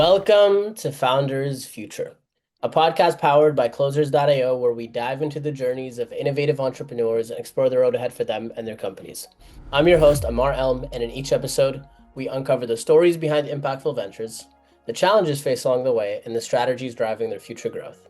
Welcome to Founders Future, a podcast powered by Closers.io, where we dive into the journeys of innovative entrepreneurs and explore the road ahead for them and their companies. I'm your host, Ammar Elm, and in each episode, we uncover the stories behind impactful ventures, the challenges faced along the way, and the strategies driving their future growth.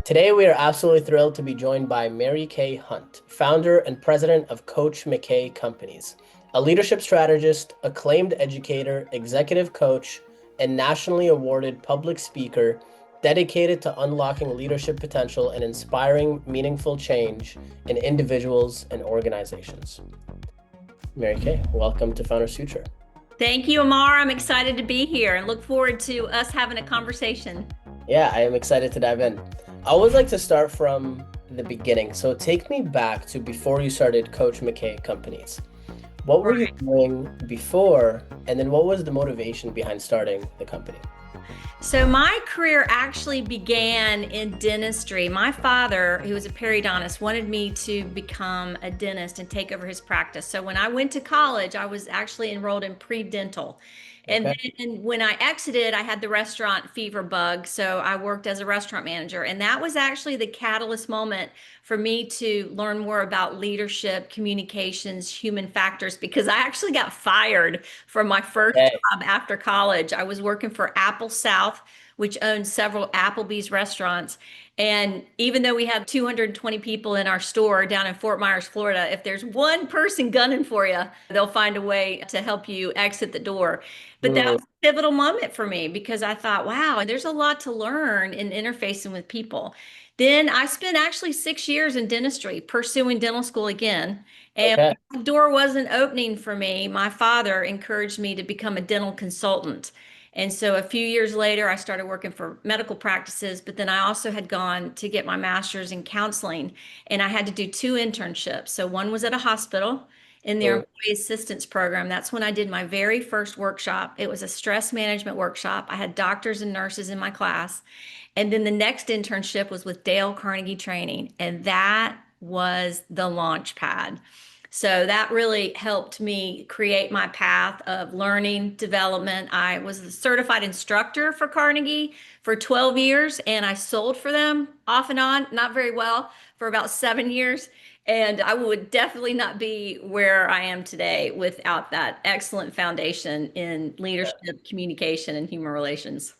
Today, we are absolutely thrilled to be joined by Mary Kay Hunt, founder and president of Coach McKay Companies, a leadership strategist, acclaimed educator, executive coach, and nationally awarded public speaker dedicated to unlocking leadership potential and inspiring meaningful change in individuals and organizations. Mary Kay, welcome to Founders Future. Thank you, Ammar. I'm excited to be here and look forward to us having a conversation. Yeah, I am excited to dive in. I always like to start from the beginning. So take me back to before you started Coach McKay Companies. What were you doing before, and then what was the motivation behind starting the company? So my career actually began in dentistry. My father, who was a periodontist, wanted me to become a dentist and take over his practice. So when I went to college, I was actually enrolled in pre-dental. And Okay. then when I exited, I had the restaurant fever bug. So I worked as a restaurant manager. And that was actually the catalyst moment for me to learn more about leadership, communications, human factors, because I actually got fired from my first Okay. job after college. I was working for Apple South, which owned several Applebee's restaurants. And even though we have 220 people in our store down in Fort Myers, Florida, if there's one person gunning for you, they'll find a way to help you exit the door. But that Mm, was a pivotal moment for me because I thought, wow, there's a lot to learn in interfacing with people. Then I spent actually 6 years in dentistry, pursuing dental school again. And okay. when the door wasn't opening for me, my father encouraged me to become a dental consultant. And so a few years later, I started working for medical practices, but then I also had gone to get my master's in counseling, and I had to do two internships. So one was at a hospital in their Mm, employee assistance program. That's when I did my very first workshop. It was a stress management workshop. I had doctors and nurses in my class. And then the next internship was with Dale Carnegie Training, and that was the launch pad. So that really helped me create my path of learning development. I was a certified instructor for Carnegie for 12 years, and I sold for them off and on, not very well, for about 7 years. And I would definitely not be where I am today without that excellent foundation in yeah, leadership, communication, and human relations.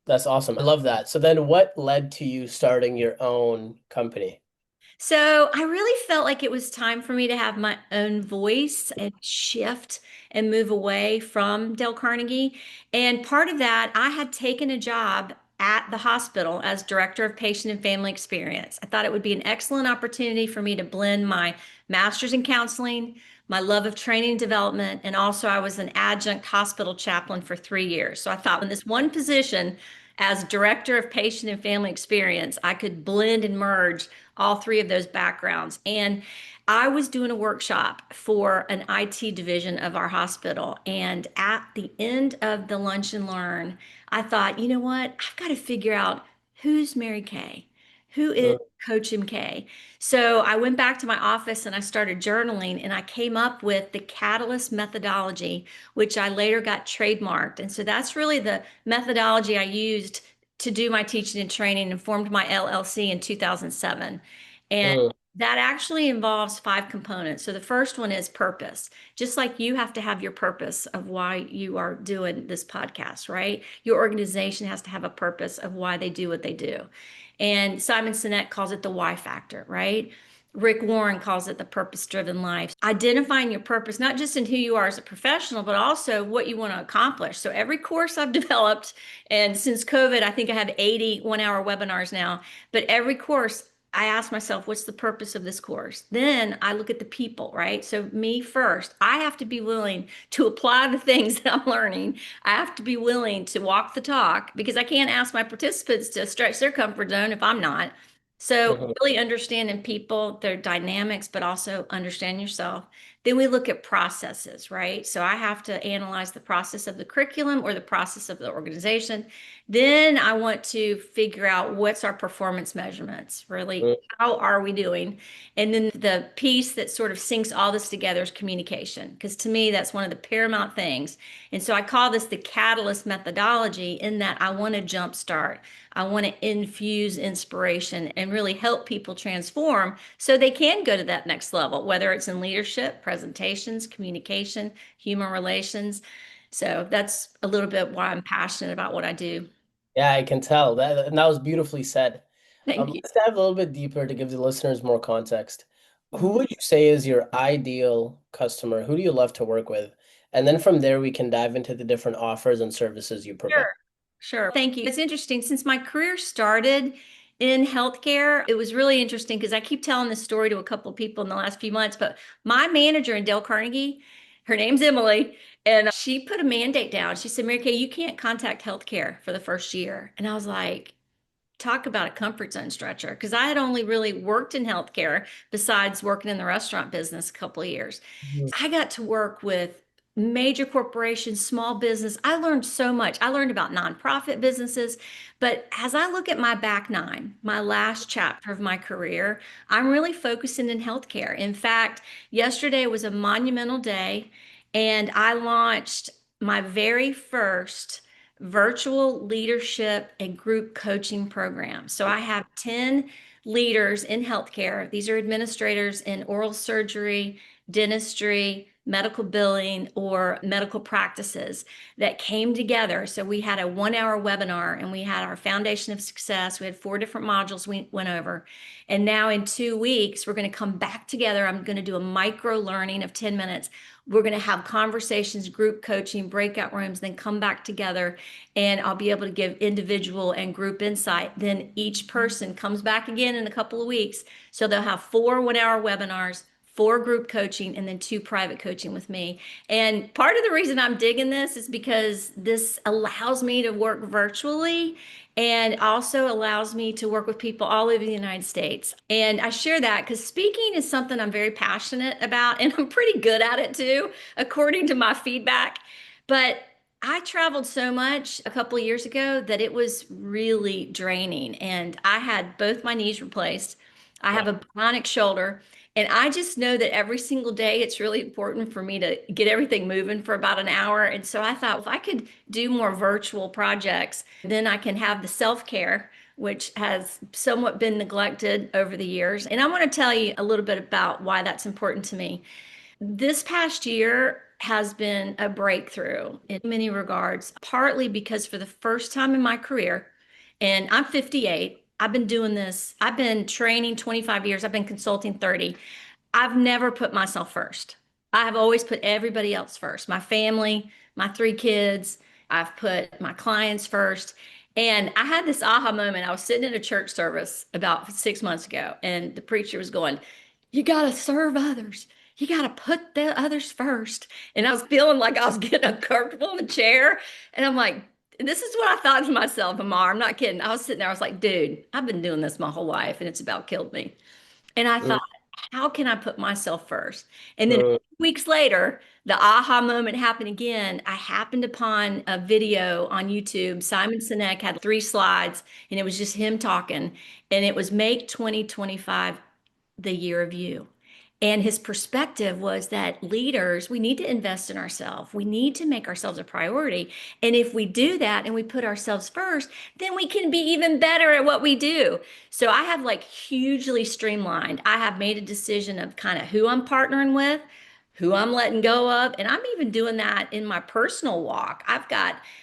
that's awesome. I love that. So then what led to you starting your own company? So I really felt like it was time for me to have my own voice and shift and move away from Dale Carnegie. And part of that, I had taken a job at the hospital as director of patient and family experience. I thought it would be an excellent opportunity for me to blend my master's in counseling, my love of training and development, and also I was an adjunct hospital chaplain for 3 years. So I thought in this one position as director of patient and family experience, I could blend and merge all three of those backgrounds. And I was doing a workshop for an IT division of our hospital. And at the end of the lunch and learn, I thought, you know what? I've got to figure out who's Mary Kay? Who is Mm, Coach McKay? So I went back to my office and I started journaling and I came up with the Catalyst methodology, which I later got trademarked. And so that's really the methodology I used to do my teaching and training and formed my LLC in 2007. And mm, that actually involves five components. So the first one is purpose. Just like you have to have your purpose of why you are doing this podcast, right? Your organization has to have a purpose of why they do what they do. And Simon Sinek calls it the why factor, right? Rick Warren calls it the purpose driven life. Identifying your purpose, not just in who you are as a professional, but also what you want to accomplish. So every course I've developed, and since COVID, I think I have 80 1 hour webinars now, but every course I ask myself, what's the purpose of this course? Then I look at the people, right? So me first, I have to be willing to apply the things that I'm learning. I have to be willing to walk the talk because I can't ask my participants to stretch their comfort zone if I'm not. So mhm. really understanding people, their dynamics, but also understand yourself. Then we look at processes, right? So I have to analyze the process of the curriculum or the process of the organization. Then I want to figure out what's our performance measurements, really, how are we doing? And then the piece that sort of syncs all this together is communication, because to me, that's one of the paramount things. And so I call this the catalyst methodology, in that I want to jumpstart. I want to infuse inspiration and really help people transform so they can go to that next level, whether it's in leadership, presentations, communication, human relations. So that's a little bit why I'm passionate about what I do. Yeah, I can tell that, and that was beautifully said. Thank you. Let's dive a little bit deeper to give the listeners more context. Who Mhm. would you say is your ideal customer? Who do you love to work with? And then from there, we can dive into the different offers and services you provide. Sure. Sure. Thank you. It's interesting. Since my career started in healthcare, it was really interesting because I keep telling this story to a couple of people in the last few months. But my manager in Dale Carnegie, her name's Emily, and she put a mandate down. She said, Mary Kay, you can't contact healthcare for the first year. And I was like, talk about a comfort zone stretcher, because I had only really worked in healthcare besides working in the restaurant business a couple of years. Mhm. I got to work with major corporations, small business. I learned so much. I learned about nonprofit businesses. But as I look at my back nine, my last chapter of my career, I'm really focusing in healthcare. In fact, yesterday was a monumental day, and I launched my very first virtual leadership and group coaching program. So I have 10 leaders in healthcare. These are administrators in oral surgery, dentistry, medical billing, or medical practices that came together. So we had a 1 hour webinar, and we had our foundation of success. We had 4 different modules we went over. And now in 2 weeks, we're going to come back together. I'm going to do a micro learning of 10 minutes. We're going to have conversations, group coaching, breakout rooms, then come back together, and I'll be able to give individual and group insight. Then each person comes back again in a couple of weeks. So they'll have 4 1 hour webinars, 4 group coaching, and then 2 private coaching with me. And part of the reason I'm digging this is because this allows me to work virtually and also allows me to work with people all over the United States. And I share that because speaking is something I'm very passionate about, and I'm pretty good at it too, according to my feedback. But I traveled so much a couple of years ago that it was really draining. And I had both my knees replaced. I Wow. have a bionic shoulder. And I just know that every single day it's really important for me to get everything moving for about an hour. And so I thought if I could do more virtual projects, then I can have the self-care, which has somewhat been neglected over the years. And I want to tell you a little bit about why that's important to me. This past year has been a breakthrough in many regards, partly because for the first time in my career, and I'm 58, I've been doing this, I've been training 25 years, I've been consulting 30. I've never put myself first. I have always put everybody else first, my family, my 3 kids. I've put my clients first. And I had this aha moment. I was sitting in a church service about 6 months ago, and the preacher was going, you got to serve others. You got to put the others first. And I was feeling like I was getting uncomfortable in the chair. And I'm like, this is what I thought to myself, Ammar. I'm not kidding. I was sitting there. I was like, dude, I've been doing this my whole life, and it's about killed me. And I Mm, thought, how can I put myself first? And then mm, weeks later, the aha moment happened again. I happened upon a video on YouTube. Simon Sinek had 3 slides, and it was just him talking. And it was Make 2025 the year of you. And his perspective was that leaders, we need to invest in ourselves. We need to make ourselves a priority. And if we do that and we put ourselves first, then we can be even better at what we do. So I have like hugely streamlined. I have made a decision of kind of who I'm partnering with, who I'm letting go of. And I'm even doing that in my personal walk.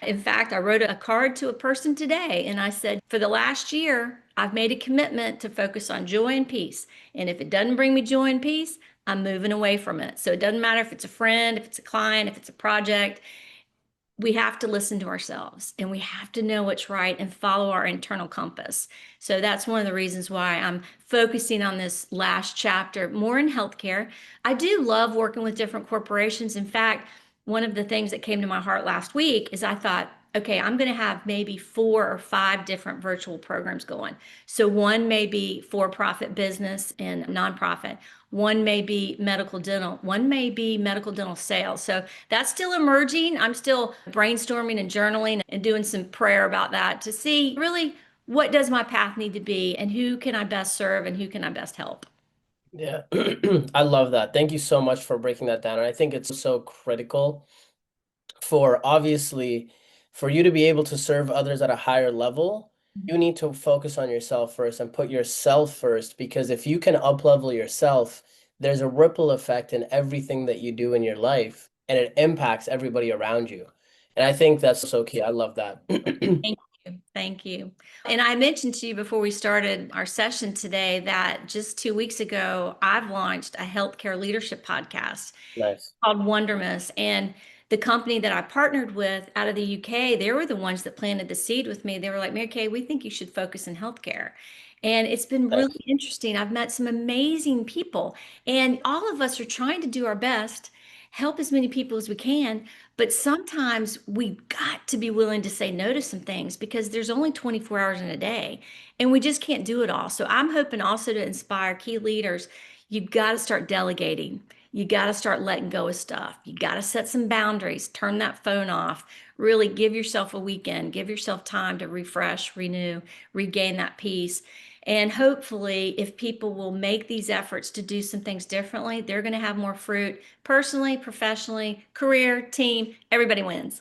In fact, I wrote a card to a person today, and I said, for the last year, I've made a commitment to focus on joy and peace. And if it doesn't bring me joy and peace, I'm moving away from it. So it doesn't matter if it's a friend, if it's a client, if it's a project. We have to listen to ourselves, and we have to know what's right and follow our internal compass. So that's one of the reasons why I'm focusing on this last chapter more in healthcare. I do love working with different corporations. In fact, one of the things that came to my heart last week is I thought, okay, I'm going to have maybe 4 or 5 different virtual programs going. So one may be for-profit business and nonprofit. One may be medical dental. One may be medical dental sales. So that's still emerging. I'm still brainstorming and journaling and doing some prayer about that to see really what does my path need to be and who can I best serve and who can I best help. Yeah, I love that. Thank you so much for breaking that down. And I think it's so critical for obviously for you to be able to serve others at a higher level, you need to focus on yourself first and put yourself first because if you can up level yourself, there's a ripple effect in everything that you do in your life and it impacts everybody around you. And I think that's so key. I love that. Thank you. Thank you. And I mentioned to you before we started our session today that just 2 weeks ago, I've launched a healthcare leadership podcast Nice. called Wondermus. And the company that I partnered with out of the UK, they were the ones that planted the seed with me. They were like, Mary Kay, we think you should focus in healthcare. And it's been really Nice. interesting. I've met some amazing people, and all of us are trying to do our best, help as many people as we can. But sometimes we've got to be willing to say no to some things because there's only 24 hours in a day and we just can't do it all. So I'm hoping also to inspire key leaders. You've got to start delegating. You got to start letting go of stuff. You got to set some boundaries, turn that phone off, really give yourself a weekend, give yourself time to refresh, renew, regain that peace. And hopefully, if people will make these efforts to do some things differently, they're going to have more fruit personally, professionally, career, team, everybody wins.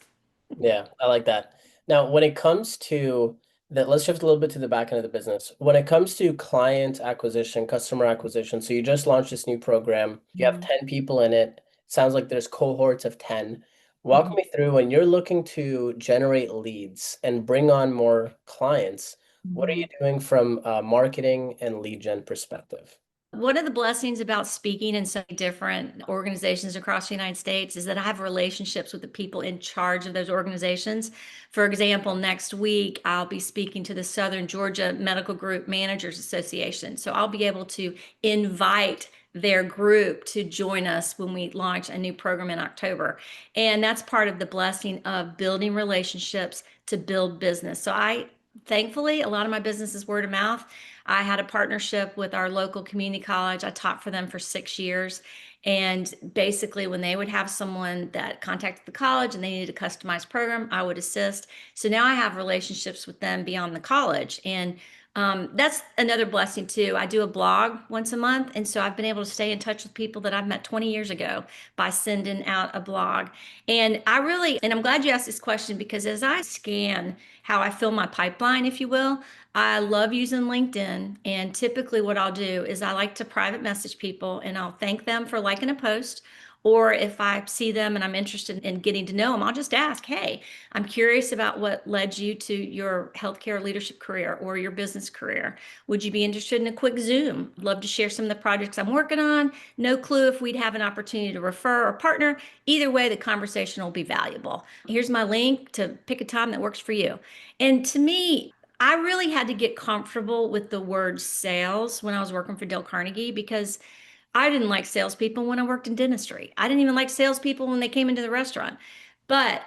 Yeah, I like that. Now, when it comes to that, let's shift a little bit to the back end of the business. When it comes to client acquisition, customer acquisition, so you just launched this new program, you have Mhm. 10 people in it. Sounds like there's cohorts of 10. Walk Mhm. me through when you're looking to generate leads and bring on more clients, what are you Mhm. doing from a marketing and lead gen perspective? One of the blessings about speaking in so many different organizations across the United States is that I have relationships with the people in charge of those organizations. For example, next week I'll be speaking to the Southern Georgia Medical Group Managers Association. So I'll be able to invite their group to join us when we launch a new program in October. And that's part of the blessing of building relationships to build business. So thankfully, a lot of my business is word of mouth. I had a partnership with our local community college. I taught for them for 6 years. And basically, when they would have someone that contacted the college and they needed a customized program, I would assist. So now I have relationships with them beyond the college. And that's another blessing too. I do a blog once a month. And so I've been able to stay in touch with people that I've met 20 years ago by sending out a blog. And I'm glad you asked this question because as I scan how I fill my pipeline, if you will, I love using LinkedIn. And typically, what I'll do is I like to private message people and I'll thank them for liking a post. Or if I see them and I'm interested in getting to know them, I'll just ask, hey, I'm curious about what led you to your healthcare leadership career or your business career. Would you be interested in a quick Zoom? I'd love to share some of the projects I'm working on. No clue if we'd have an opportunity to refer or partner. Either way, the conversation will be valuable. Here's my link to pick a time that works for you. And to me, I really had to get comfortable with the word sales when I was working for Dale Carnegie because I didn't like salespeople when I worked in dentistry. I didn't even like salespeople when they came into the restaurant. But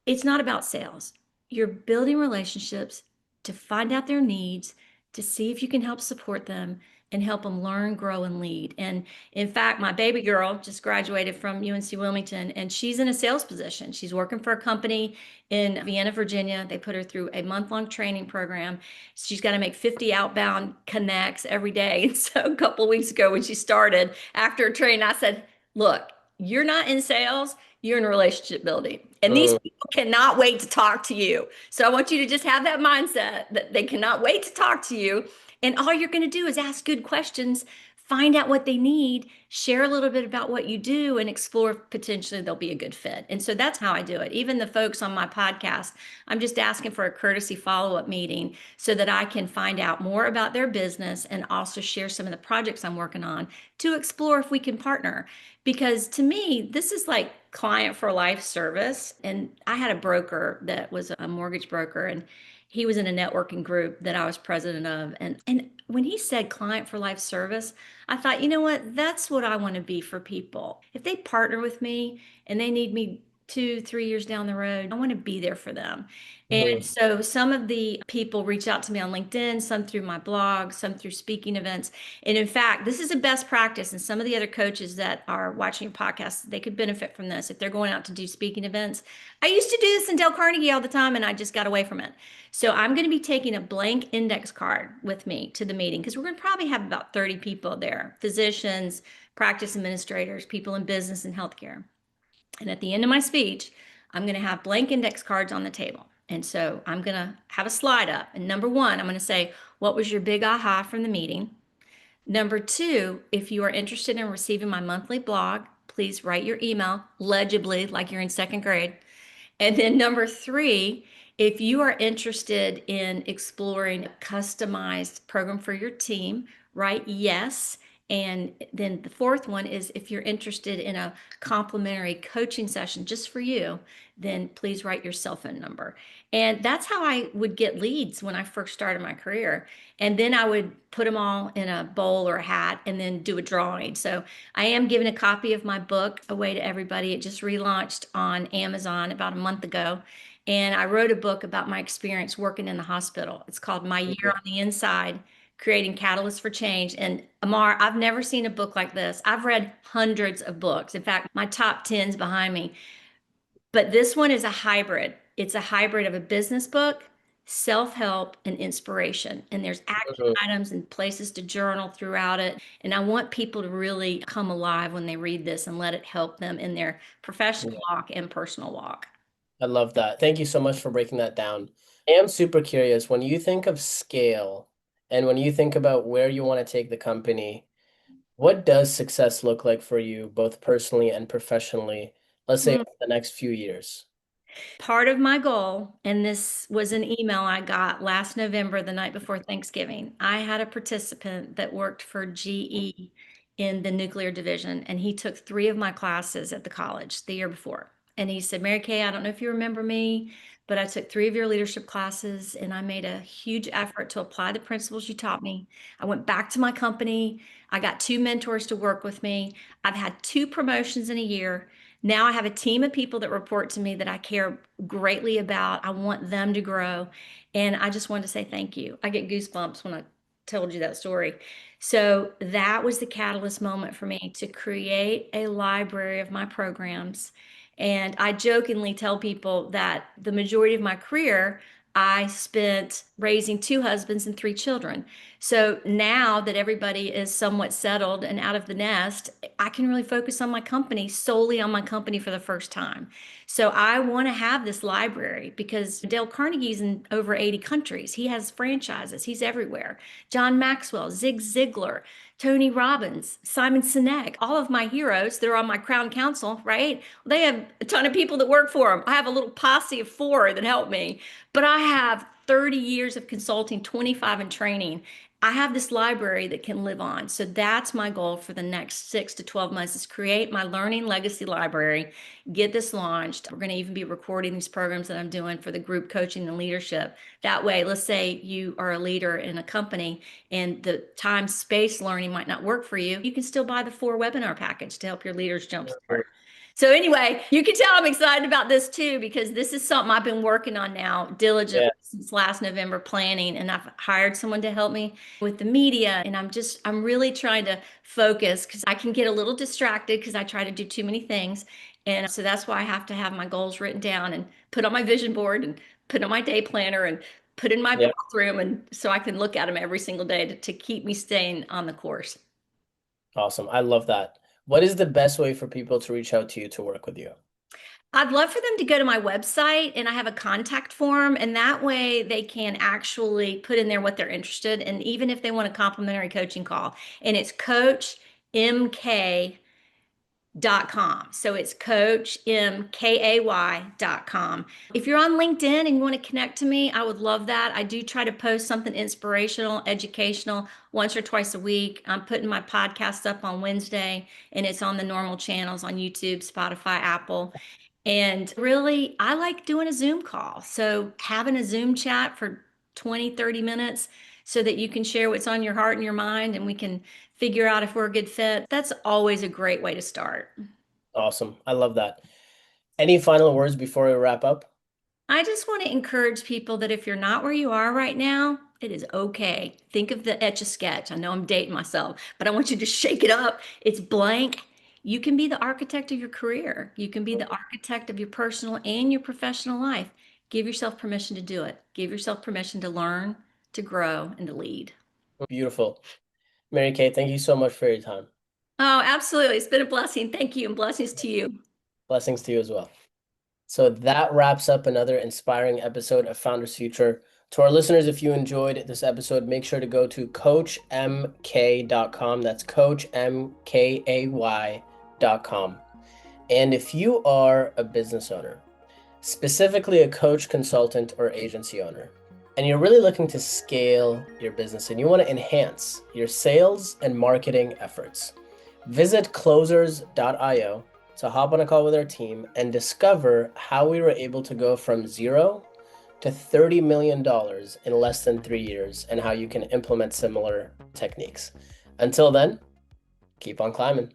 it's not about sales. You're building relationships to find out their needs, to see if you can help support them and help them learn, grow, and lead. And in fact, my baby girl just graduated from UNC Wilmington and she's in a sales position. She's working for a company in Vienna, Virginia. They put her through a month-long training program. She's got to make 50 outbound connects every day. And so a couple of weeks ago when she started, after a training, I said, look, you're not in sales, you're in relationship building. And these Mm, people cannot wait to talk to you. So I want you to just have that mindset that they cannot wait to talk to you. And all you're going to do is ask good questions, find out what they need, share a little bit about what you do, and explore if potentially they'll be a good fit. And so that's how I do it. Even the folks on my podcast, I'm just asking for a courtesy follow-up meeting so that I can find out more about their business and also share some of the projects I'm working on to explore if we can partner. Because to me, this is like client for life service. And I had a broker that was a mortgage broker, and he was in a networking group that I was president of. And when he said client for life service, I thought, you know what? That's what I want to be for people. If they partner with me and they need me 2, 3 years down the road, I want to be there for them. And Hmm. so some of the people reach out to me on LinkedIn, some through my blog, some through speaking events. And in fact, this is a best practice. And some of the other coaches that are watching your podcast, they could benefit from this if they're going out to do speaking events. I used to do this in Dale Carnegie all the time, and I just got away from it. So I'm going to be taking a blank index card with me to the meeting because we're going to probably have about 30 people there, physicians, practice administrators, people in business and healthcare. And at the end of my speech, I'm going to have blank index cards on the table. And so I'm going to have a slide up. And number one, I'm going to say, what was your big aha from the meeting? Number two, if you are interested in receiving my monthly blog, please write your email legibly, like you're in second grade. And then number three, if you are interested in exploring a customized program for your team, write yes. And then the fourth one is if you're interested in a complimentary coaching session just for you, then please write your cell phone number. And that's how I would get leads when I first started my career. And then I would put them all in a bowl or a hat and then do a drawing. So I am giving a copy of my book away to everybody. It just relaunched on Amazon about a month ago. And I wrote a book about my experience working in the hospital. It's called My Year on the Inside, Creating Catalysts for Change. And Ammar, I've never seen a book like this. I've read hundreds of books. In fact, my top 10's behind me. But this one is a hybrid. It's a hybrid of a business book, self-help, and inspiration. And there's action Hmm. items and places to journal throughout it. And I want people to really come alive when they read this and let it help them in their professional Yeah, walk and personal walk. I love that. Thank you so much for breaking that down. I am super curious when you think of scale and when you think about where you want to take the company, what does success look like for you, both personally and professionally, let's say over the next few years? Part of my goal, and this was an email I got last November, the night before Thanksgiving. I had a participant that worked for GE in the nuclear division, and he took 3 of my classes at the college the year before. And he said, Mary Kay, I don't know if you remember me, but I took 3 of your leadership classes and I made a huge effort to apply the principles you taught me. I went back to my company. I got 2 mentors to work with me. I've had 2 promotions in a year. Now I have a team of people that report to me that I care greatly about. I want them to grow. And I just wanted to say thank you. I get goosebumps when I told you that story. So that was the catalyst moment for me to create a library of my programs. And I jokingly tell people that the majority of my career, I spent raising 2 husbands and 3 children. So now that everybody is somewhat settled and out of the nest, I can really focus on my company, solely on my company for the first time. So I want to have this library because Dale Carnegie's in over 80 countries. He has franchises. He's everywhere. John Maxwell, Zig Ziglar, Tony Robbins, Simon Sinek, all of my heroes, they're on my Crown Council, right? They have a ton of people that work for them. I have a little posse of 4 that help me, but I have 30 years of consulting, 25 in training. I have this library that can live on. So that's my goal for the next 6 to 12 months is create my learning legacy library, get this launched. We're going to even be recording these programs that I'm doing for the group coaching and leadership. That way, let's say you are a leader in a company and the time space learning might not work for you. You can still buy the 4 webinar package to help your leaders jumpstart. So anyway, you can tell I'm excited about this too, because this is something I've been working on now diligently Yeah, since last November planning, and I've hired someone to help me with the media. And I'm really trying to focus because I can get a little distracted because I try to do too many things. And so that's why I have to have my goals written down and put on my vision board and put on my day planner and put in my yeah, bathroom. And so I can look at them every single day to keep me staying on the course. awesome. I love that. What is the best way for people to reach out to you to work with you? I'd love for them to go to my website and I have a contact form, and that way they can actually put in there what they're interested in, even if they want a complimentary coaching call. And it's coachmkay.com. So it's coachmkay.com. If you're on LinkedIn and you want to connect to me, I would love that. I do try to post something inspirational, educational once or twice a week. I'm putting my podcast up on Wednesday and it's on the normal channels on YouTube, Spotify, Apple. And really, I like doing a Zoom call. So having a Zoom chat for 20, 30 minutes so that you can share what's on your heart and your mind and we can figure out if we're a good fit. That's always a great way to start. Awesome. I love that. Any final words before we wrap up? I just want to encourage people that if you're not where you are right now, it is okay. Think of the Etch a Sketch. I know I'm dating myself, but I want you to shake it up. It's blank. You can be the architect of your career. You can be the architect of your personal and your professional life. Give yourself permission to do it. Give yourself permission to learn, to grow, and to lead. Beautiful. Mary Kay, thank you so much for your time. Oh, absolutely. It's been a blessing. Thank you, and blessings to you. Blessings to you as well. So that wraps up another inspiring episode of Founders Future. To our listeners, if you enjoyed this episode, make sure to go to coachmk.com. That's coachmkay.com. And if you are a business owner, specifically a coach, consultant, or agency owner, and you're really looking to scale your business and you want to enhance your sales and marketing efforts, visit closers.io to hop on a call with our team and discover how we were able to go from zero to $30 million in less than 3 years and how you can implement similar techniques. Until then, keep on climbing.